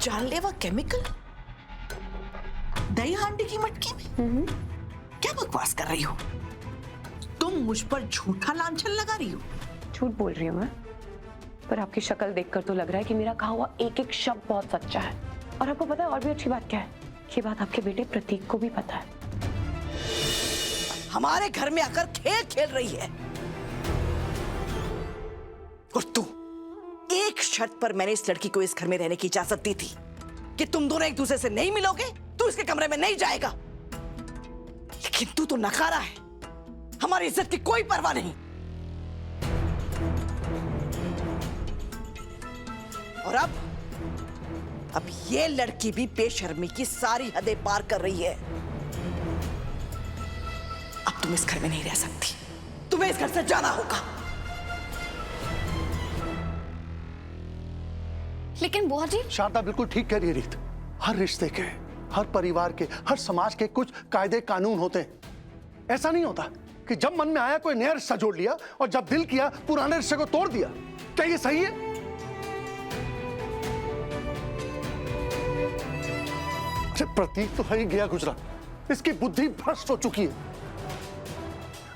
जानलेवा केमिकल दही हांडी की मटकी में? क्या बकवास कर रही हो तुम? मुझ पर झूठा लांछन लगा रही हो। झूठ बोल रही हूँ मैं, पर आपकी शक्ल देखकर तो लग रहा है कि मेरा कहा हुआ एक एक शब्द बहुत सच्चा है। और आपको पता है और भी अच्छी बात क्या है? ये बात आपके बेटे प्रतीक को भी पता है। हमारे घर में आकर खेल खेल रही है। और तू, एक शर्त पर मैंने इस लड़की को इस घर में रहने की इजाजत दी थी कि तुम दोनों एक दूसरे से नहीं मिलोगे, तू इसके कमरे में नहीं जाएगा। लेकिन तू तो नकारा है, हमारी इज्जत की कोई परवाह नहीं। और अब ये लड़की भी बेशर्मी की सारी हदें पार कर रही है। अब तुम इस घर में नहीं रह सकती, तुम्हें इस घर से जाना होगा। लेकिन बुआ जी, शारदा बिल्कुल ठीक कह रही है रीत। हर रिश्ते के, हर परिवार के, हर समाज के कुछ कायदे कानून होते हैं। ऐसा नहीं होता कि जब मन में आया कोई नया रिश्ता जोड़ लिया और जब दिल किया पुराने रिश्ते को तोड़ दिया। क्या ये सही है? अरे प्रतीक तो है ही गया गुजरा, इसकी बुद्धि भ्रष्ट हो चुकी है।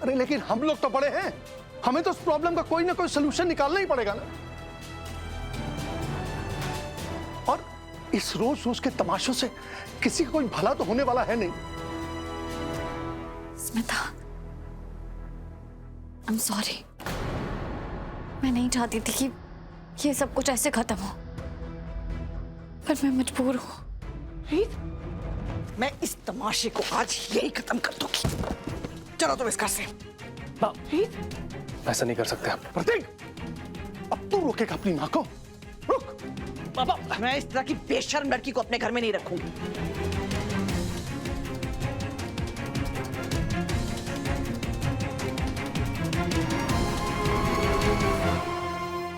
अरे लेकिन हम लोग तो बड़े हैं, हमें तो इस प्रॉब्लम का कोई ना कोई सोल्यूशन निकालना ही पड़ेगा ना। और इस रोज रोज के तमाशों से किसी का कोई भला तो होने वाला है नहीं। Smita, I am sorry. मैं नहीं चाहती थी कि ये सब कुछ ऐसे खत्म हो, पर मैं मजबूर हूं। मैं इस तमाशे को आज यही खत्म कर दूंगी। चलो तुम इस घर से। ऐसा नहीं कर सकते आप। प्रतीक, अब तू रोकेगा अपनी मां को? रुक। बाबा, मैं इस तरह की बेशर्म लड़की को अपने घर में नहीं रखूंगी।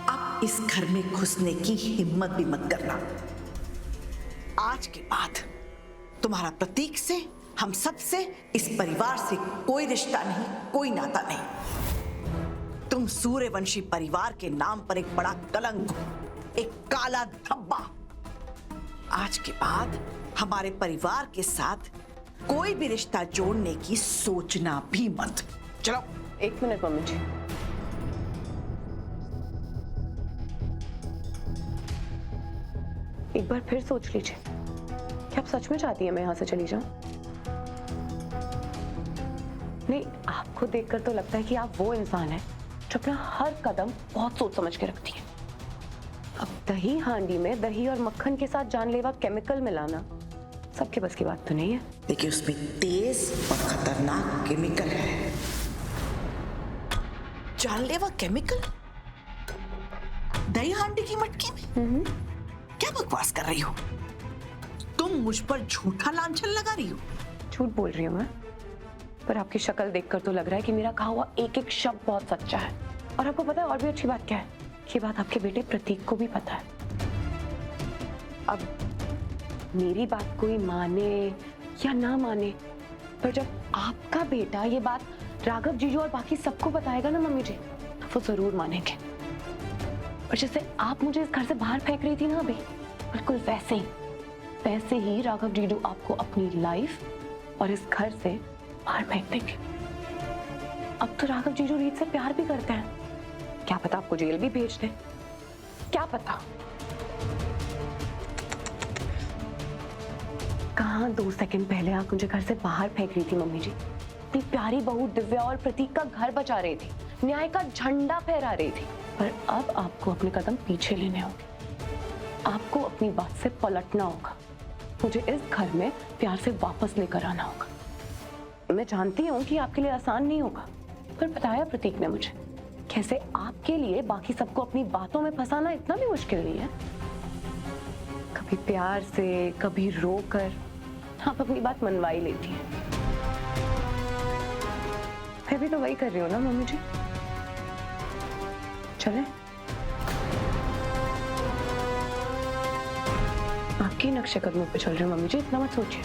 अब इस घर में घुसने की हिम्मत भी मत करना। आज के बाद तुम्हारा प्रतीक से, हम सब से, इस परिवार से कोई रिश्ता नहीं, कोई नाता नहीं। तुम सूर्यवंशी परिवार के नाम पर एक बड़ा कलंक हो, एक काला धब्बा। आज के बाद हमारे परिवार के साथ कोई भी रिश्ता जोड़ने की सोचना भी मत। चलो। एक मिनट मम्मी जी। एक बार फिर सोच लीजिए, क्या आप सच में चाहती हैं मैं यहां से चली जाऊं? नहीं, आपको देखकर तो लगता है कि आप वो इंसान है जो अपना हर कदम बहुत सोच समझ के रखती है। अब दही हांडी में दही और मक्खन के साथ जानलेवा केमिकल मिलाना सबके बस की बात तो नहीं है। देखिए, उसमें तेज और खतरनाक केमिकल है। जानलेवा केमिकल दही हांडी की मटकी में? क्या बकवास कर रही हो तुम? मुझ पर झूठा लांछन लगा रही हो। झूठ बोल रही हूँ मैं, पर आपकी शक्ल देखकर तो लग रहा है कि मेरा कहा हुआ एक एक शब्द बहुत सच्चा है। और आपको पता है और भी अच्छी बात क्या है? ये बात आपके बेटे प्रतीक को भी पता है। अब मेरी बात कोई माने या ना माने, पर जब आपका बेटा ये बात राघव जीजू और बाकी सबको बताएगा ना मम्मी जी, तो वो जरूर मानेंगे। और जैसे आप मुझे इस घर से बाहर फेंक रही थी ना अभी, बिल्कुल वैसे ही राघव जीजू आपको अपनी लाइफ और इस घर से बाहर फेंक देंगे। अब तो राघव जीजू रीत से प्यार भी करते हैं, क्या पता आपको जेल भी भेज दे, क्या पता। कहाँ 2 सेकंड पहले आप मुझे घर से बाहर फेंक रही थी मम्मी जी, अपनी प्यारी बहू दिव्या और प्रतीक का घर बचा रही थी, न्याय का झंडा फहरा रही थी। पर अब आपको अपने कदम पीछे लेने होंगे, आपको अपनी बात से पलटना होगा, मुझे इस घर में प्यार से वापस लेकर आना होगा। मैं जानती हूँ कि आपके लिए आसान नहीं होगा, पर बताया प्रतीक ने मुझे कैसे आपके लिए बाकी सबको अपनी बातों में फंसाना इतना भी मुश्किल नहीं है। कभी प्यार से, कभी रोकर आप अपनी बात मनवा ही लेती हैं। मैं भी तो वही कर रही हूँ ना मम्मी जी। चले, आपके नक्शे कदमों पे चल रही हूँ मम्मी जी, इतना मत सोचिए।